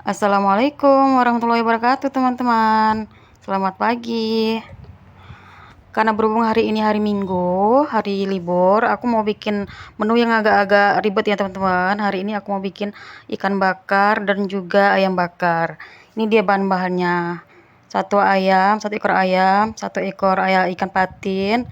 Assalamualaikum warahmatullahi wabarakatuh teman-teman. Selamat pagi. Karena berhubung hari ini hari Minggu, hari libur, aku mau bikin menu yang agak-agak ribet ya teman-teman. Hari ini aku mau bikin ikan bakar dan juga ayam bakar. Ini dia bahan-bahannya. Satu ekor ayam ikan patin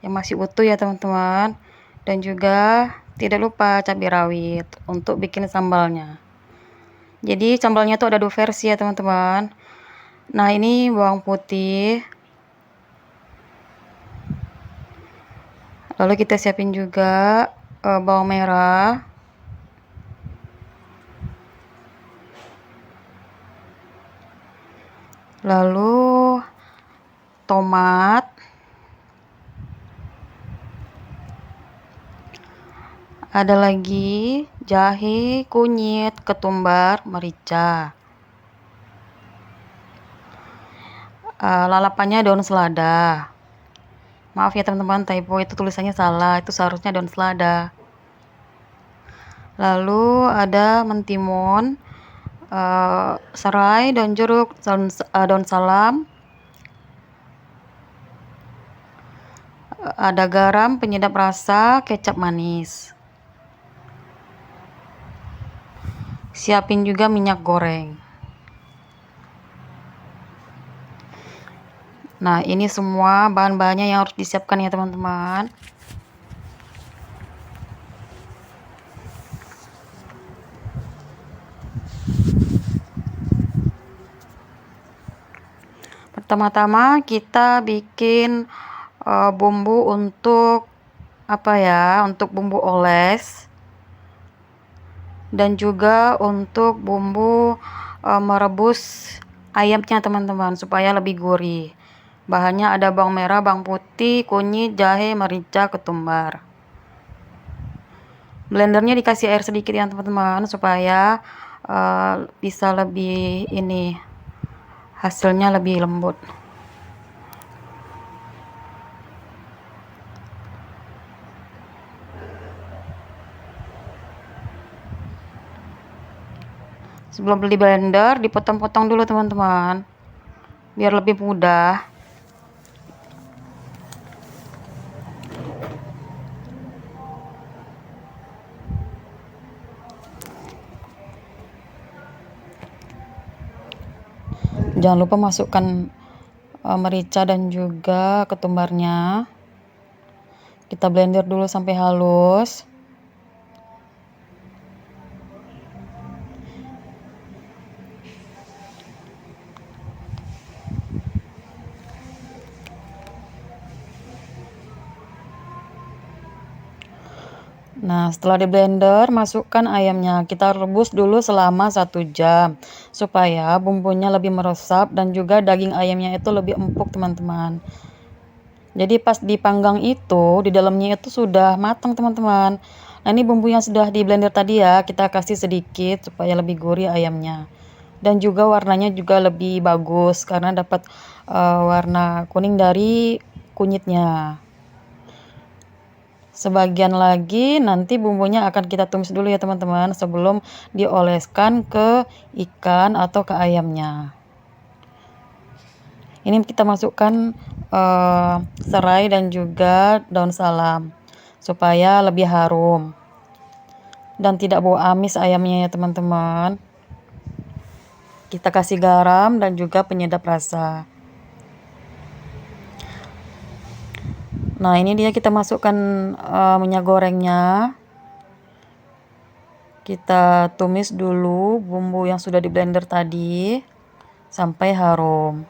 yang masih utuh ya teman-teman. Dan juga tidak lupa cabai rawit untuk bikin sambalnya. Jadi sambalnya tuh ada 2 versi ya teman-teman. Nah ini bawang putih. Lalu kita siapin juga bawang merah. Lalu tomat. Ada lagi jahe, kunyit, ketumbar, merica. Lalapannya daun selada. Maaf ya teman-teman, typo itu tulisannya salah, itu seharusnya daun selada. Lalu ada mentimun, serai, daun jeruk, daun salam. Ada garam, penyedap rasa, kecap manis. Siapin juga minyak goreng. Nah, ini semua bahan-bahannya yang harus disiapkan ya teman-teman. Pertama-tama kita bikin bumbu untuk untuk bumbu oles dan juga untuk bumbu merebus ayamnya teman-teman supaya lebih gurih. Bahannya ada bawang merah, bawang putih, kunyit, jahe, merica, ketumbar. Blendernya dikasih air sedikit ya teman-teman supaya bisa lebih hasilnya lebih lembut. Sebelum beli blender, dipotong-potong dulu teman-teman, biar lebih mudah. Jangan lupa masukkan merica dan juga ketumbarnya. Kita blender dulu sampai halus. Nah, setelah di blender, masukkan ayamnya. Kita rebus dulu selama 1 jam supaya bumbunya lebih meresap dan juga daging ayamnya itu lebih empuk teman-teman. Jadi pas dipanggang itu, di dalamnya itu sudah matang teman-teman. Nah, ini bumbu yang sudah di blender tadi ya, kita kasih sedikit supaya lebih gurih ayamnya. Dan juga warnanya juga lebih bagus karena dapat warna kuning dari kunyitnya. Sebagian lagi nanti bumbunya akan kita tumis dulu ya teman-teman sebelum dioleskan ke ikan atau ke ayamnya. Ini kita masukkan serai dan juga daun salam supaya lebih harum dan tidak bau amis ayamnya ya teman-teman. Kita kasih garam dan juga penyedap rasa. Nah, ini dia kita masukkan minyak gorengnya. Kita tumis dulu bumbu yang sudah di blender tadi sampai harum.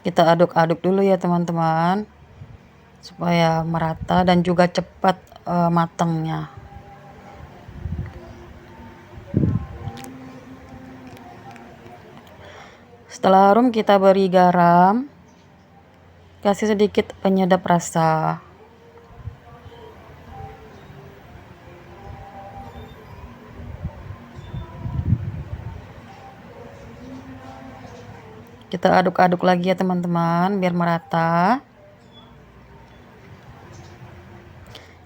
Kita aduk-aduk dulu ya teman-teman supaya merata dan juga cepat matangnya. Setelah harum kita beri garam Kasih sedikit penyedap rasa. Kita aduk-aduk lagi ya teman-teman biar merata.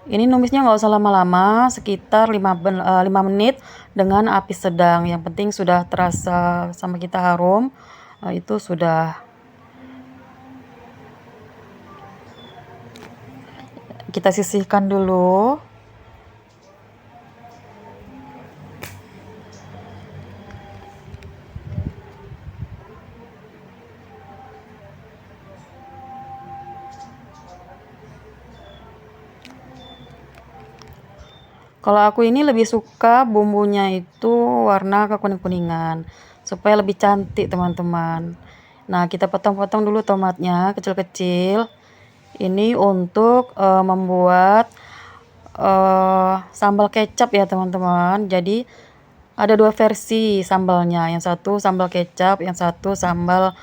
Ini numisnya nggak usah lama-lama, sekitar 5 menit dengan api sedang. Yang penting sudah terasa sama kita harum, itu sudah. Kita sisihkan dulu. Kalau aku ini lebih suka bumbunya itu warna kekuning-kuningan supaya lebih cantik teman-teman. Nah, kita potong-potong dulu tomatnya kecil-kecil. Ini untuk membuat sambal kecap ya teman-teman. Jadi ada 2 versi sambalnya. Yang satu sambal kecap, yang satu sambal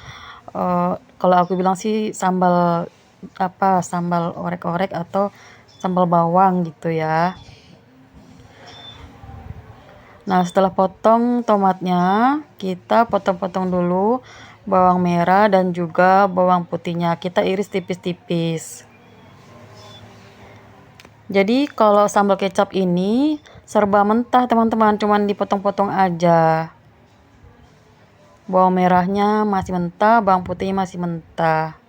kalau aku bilang sih sambal sambal orek-orek atau sambal bawang gitu ya. Nah, setelah potong tomatnya, kita potong-potong dulu bawang merah dan juga bawang putihnya. Kita iris tipis-tipis. Jadi, kalau sambal kecap ini serba mentah, teman-teman, cuman dipotong-potong aja. Bawang merahnya masih mentah, bawang putihnya masih mentah.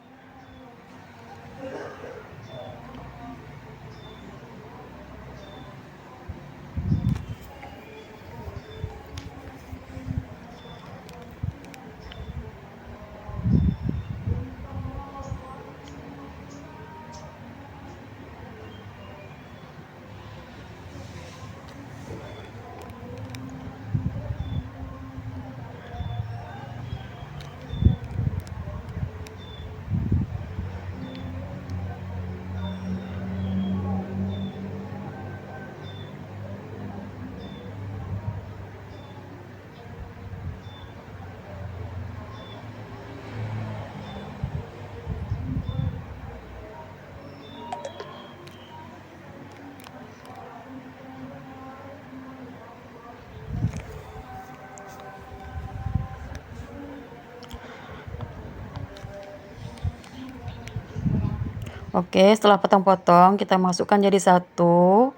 Oke, setelah potong-potong, kita masukkan jadi satu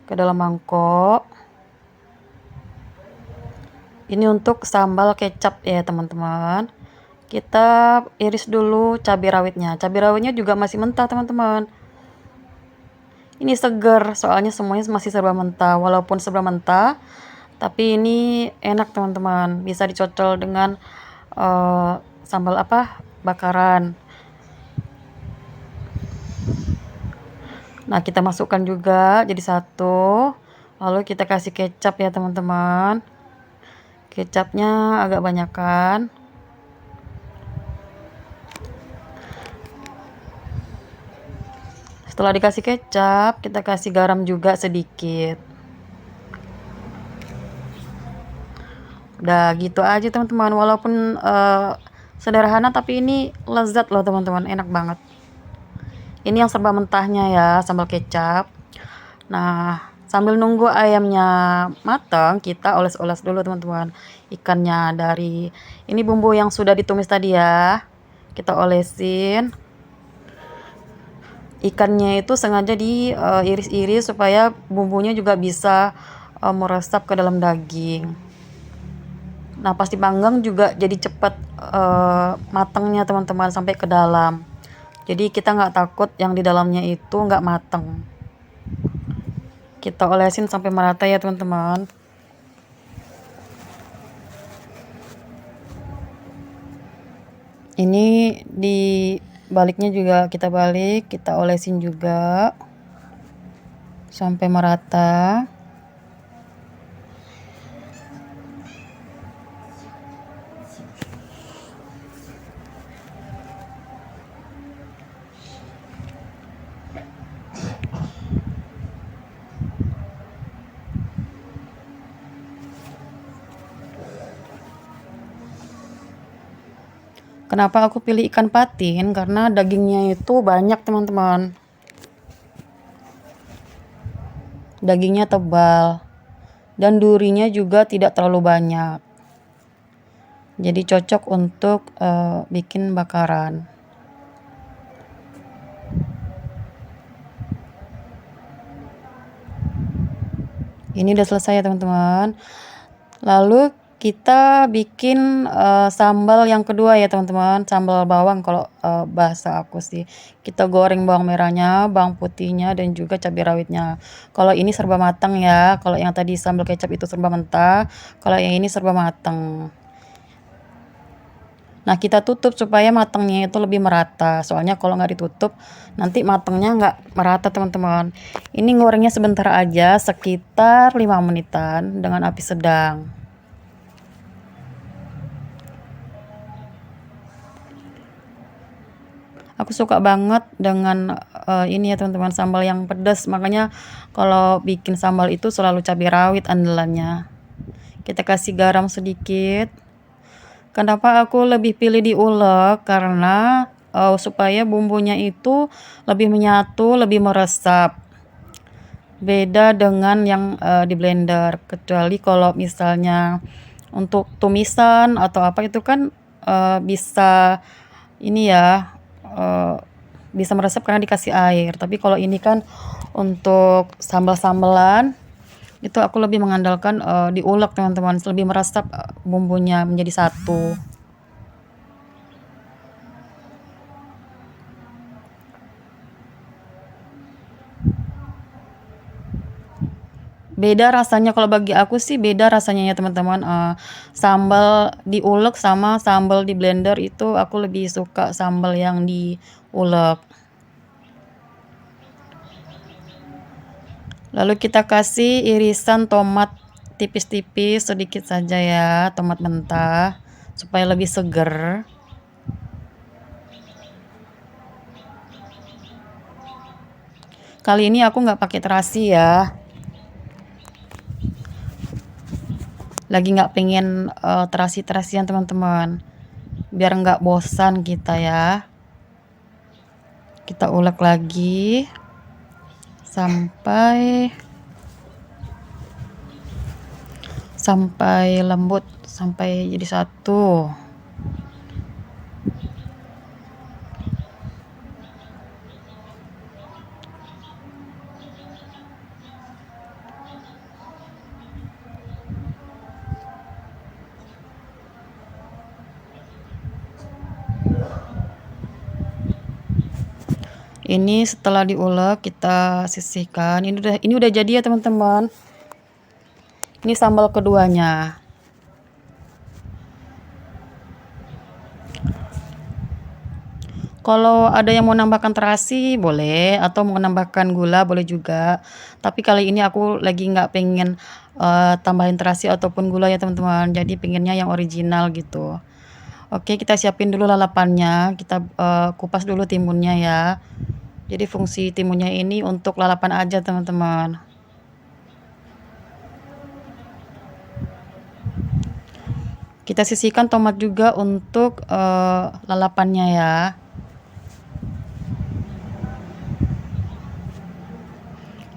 ke dalam mangkok. Ini untuk sambal kecap ya teman-teman. Kita iris dulu cabai rawitnya. Cabai rawitnya juga masih mentah teman-teman. Ini segar, soalnya semuanya masih serba mentah. Walaupun serba mentah, tapi ini enak teman-teman. Bisa dicocol dengan sambal bakaran. Nah, kita masukkan juga jadi satu. Lalu kita kasih kecap ya teman-teman. Kecapnya agak banyakan. Setelah dikasih kecap, kita kasih garam juga sedikit. Udah gitu aja teman-teman. Walaupun sederhana tapi ini lezat loh teman-teman, enak banget. Ini yang serba mentahnya ya, sambal kecap. Nah, sambil nunggu ayamnya matang, kita oles-oles dulu teman-teman. Ikannya dari ini bumbu yang sudah ditumis tadi ya. Kita olesin. Ikannya itu sengaja diiris-iris supaya bumbunya juga bisa meresap ke dalam daging. Nah, pas dipanggang juga jadi cepat matangnya teman-teman sampai ke dalam. Jadi kita nggak takut yang di dalamnya itu nggak mateng. Kita olesin sampai merata ya teman-teman. Ini di baliknya juga kita balik, kita olesin juga sampai merata. Kenapa aku pilih ikan patin? Karena dagingnya itu banyak teman-teman. Dagingnya tebal dan durinya juga tidak terlalu banyak. Jadi cocok untuk bikin bakaran. Ini udah selesai ya teman-teman. Lalu kita bikin sambal yang kedua ya teman-teman, sambal bawang kalau bahasa aku sih. Kita goreng bawang merahnya, bawang putihnya, dan juga cabai rawitnya. Kalau ini serba matang ya, kalau yang tadi sambal kecap itu serba mentah, kalau yang ini serba matang. Nah, kita tutup supaya matangnya itu lebih merata. Soalnya kalau nggak ditutup, nanti matangnya nggak merata, teman-teman. Ini gorengnya sebentar aja, sekitar 5 menitan dengan api sedang. Aku suka banget dengan ini ya, teman-teman, sambal yang pedas. Makanya kalau bikin sambal itu selalu cabai rawit andalannya. Kita kasih garam sedikit. Kenapa aku lebih pilih diulek? Karena supaya bumbunya itu lebih menyatu, lebih meresap. Beda dengan yang di blender. Kecuali kalau misalnya untuk tumisan atau apa itu kan bisa ini ya, bisa meresap karena dikasih air. Tapi kalau ini kan untuk sambal-sambalan itu aku lebih mengandalkan diulek teman-teman, lebih meresap bumbunya menjadi satu. Beda rasanya, kalau bagi aku sih beda rasanya ya teman-teman. Sambal diulek sama sambal di blender itu aku lebih suka sambal yang diulek. Lalu kita kasih irisan tomat tipis-tipis sedikit saja ya, tomat mentah supaya lebih seger. Kali ini aku nggak pakai terasi ya. Lagi nggak pengen terasi-terasian teman-teman. Biar nggak bosan kita ya. Kita ulek lagi sampai lembut, sampai jadi satu. Ini setelah diulek kita sisihkan. Ini udah jadi ya teman-teman. Ini sambal keduanya. Kalau ada yang mau nambahkan terasi boleh, atau mau nambahkan gula boleh juga. Tapi kali ini aku lagi nggak pengen tambahin terasi ataupun gula ya teman-teman. Jadi pengennya yang original gitu. Oke, kita siapin dulu lalapannya. Kita kupas dulu timunnya ya. Jadi fungsi timunnya ini untuk lalapan aja teman-teman. Kita sisihkan tomat juga untuk lalapannya ya.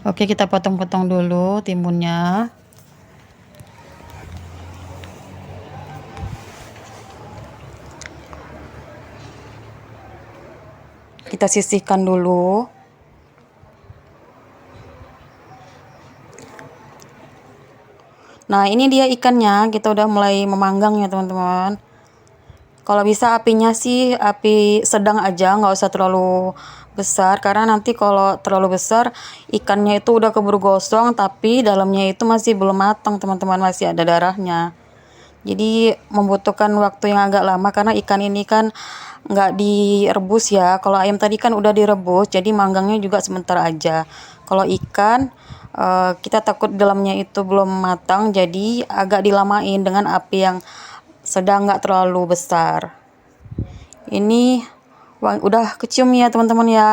Oke, kita potong-potong dulu timunnya. Kita sisihkan dulu. Nah, ini dia ikannya. Kita udah mulai memanggang ya teman-teman. Kalau bisa apinya sih api sedang aja, nggak usah terlalu besar, karena nanti kalau terlalu besar ikannya itu udah keburu gosong tapi dalamnya itu masih belum matang teman-teman, masih ada darahnya. Jadi membutuhkan waktu yang agak lama karena ikan ini kan nggak direbus ya. Kalau ayam tadi kan udah direbus, jadi manggangnya juga sebentar aja. Kalau ikan kita takut dalamnya itu belum matang, jadi agak dilamain dengan api yang sedang, nggak terlalu besar. Ini udah kecium ya teman-teman ya,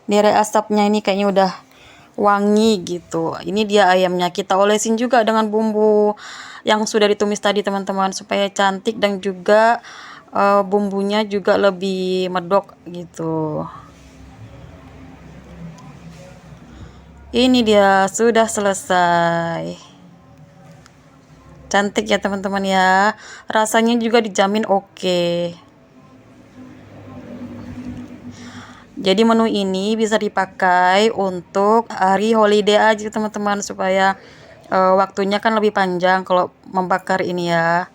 dari asapnya ini kayaknya udah wangi gitu. Ini dia ayamnya, kita olesin juga dengan bumbu yang sudah ditumis tadi teman-teman, supaya cantik dan juga bumbunya juga lebih medok gitu. Ini dia sudah selesai. Cantik ya teman-teman ya. Rasanya juga dijamin oke. Jadi menu ini bisa dipakai untuk hari holiday aja teman-teman, supaya waktunya kan lebih panjang kalau membakar ini ya.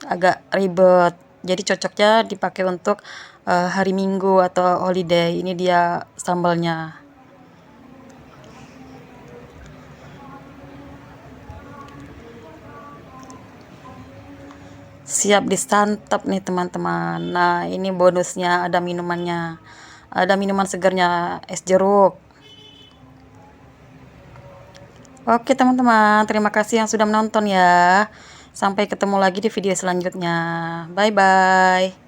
Agak ribet. Jadi cocoknya dipakai untuk hari Minggu atau holiday. Ini dia sambalnya. Siap disantap nih teman-teman. Nah, ini bonusnya ada minumannya. Ada minuman segarnya, es jeruk. Oke teman-teman, terima kasih yang sudah menonton ya. Sampai ketemu lagi di video selanjutnya. Bye-bye.